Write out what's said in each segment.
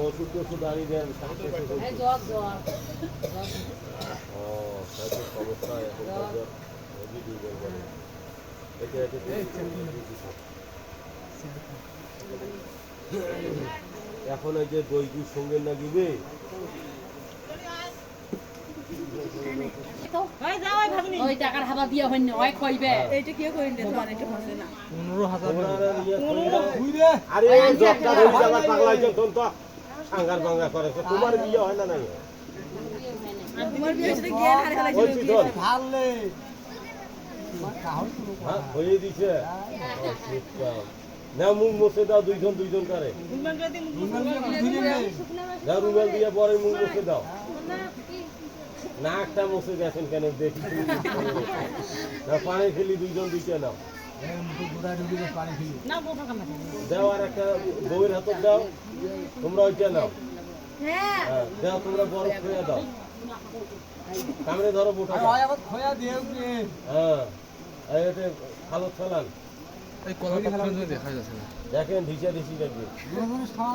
ওষুধ টষুধ আনি দেন সমস্যা এখন এই যে দই দুই সঙ্গে না দিবে ওই টাকার হাবা দিয়া হইনি ওই কইবে এইটা কি কইন দে তো আরেকটা হবে না 15000 আরে জবটা হই যাবার পাগলাইছো তোন তো সাঙ্গার বাঙ্গা করে তোমার বিয়ে হয় না নাই তোমার বিয়ে হইছে জ্ঞান হারে ফেলাইছিল ভাললে হ্যাঁ হয়ে দিছে না মুখ মুছে দাও দুইজন করে যাও রুমাল দিয়ে পরে মুখ মুছে দাও নাকটা মুছে গেছেন কেন দেখি না পানি খেলি দুইজন দুইটা নাও দাও আর একটা বউয়ের হাতে দাও তোমরা ওইটা নাও হ্যাঁ দাও তোমরা বরফ খেয়ে দাও সামনে ধরো বোটা হ্যাঁ এটা খালো চালান দেখেন ঢিসা ঢিসি লাগবে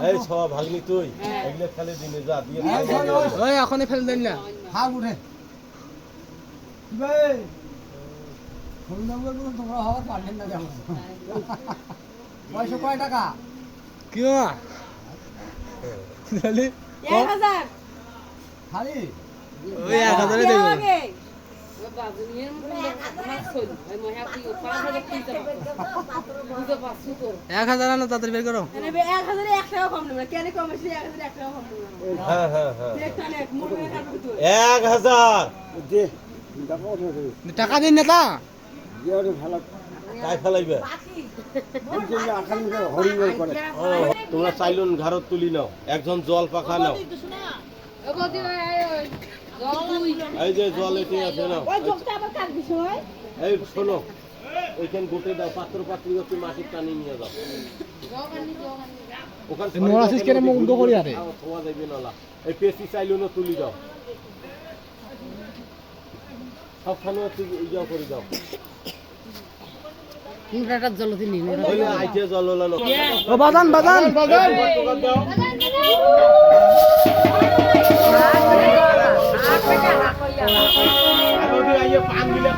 এই সব ভাগনি তুই এগুলো খেলে দিনে যা দিয়ে এখনই ফেল দেন না হাত উঠে তোমরা হওয়ার পারলেন না যেমন পয়সা কয় টাকা কি খালি 1000 খালি ওই 1000 দেব বাবুনির মাছল ওই মহা কি 5000 কিনতে বুঝতে পারছো তো 1000 না তাড়াতাড়ি বের করো মানে 1000 এ 1 টাকা কম নেবে কেন কম আছে 1000 1 টাকা কম নেবে হ্যাঁ হ্যাঁ হ্যাঁ দেখতানে মোর মনে কাটবে তো 1000 দে টাকা দিন না তা তাই ফেলাইবে তোমরা চাইলুন ঘাড়ত তুলি নাও একজন জল পাখা নাও এই যে জল এটি আছে নাও ওই জবটা আবার কার বিষয় এই শোনো ওইখান গোটে দাও পাত্র পাত্রী হচ্ছে মাটির টানি নিয়ে যাও ওখানে নোরাসিস কেন মুখ উল্টো করি আরে খোয়া যাবে নালা এই পেশি চাইলুন তুলি দাও সবখানে ইয়া করে দাও ইনফ্রাটা জলদি নিন ওই আইতে জল লানো ও বাজান বাজান বাজান দাও আর ওই আইয়ে পান দিলে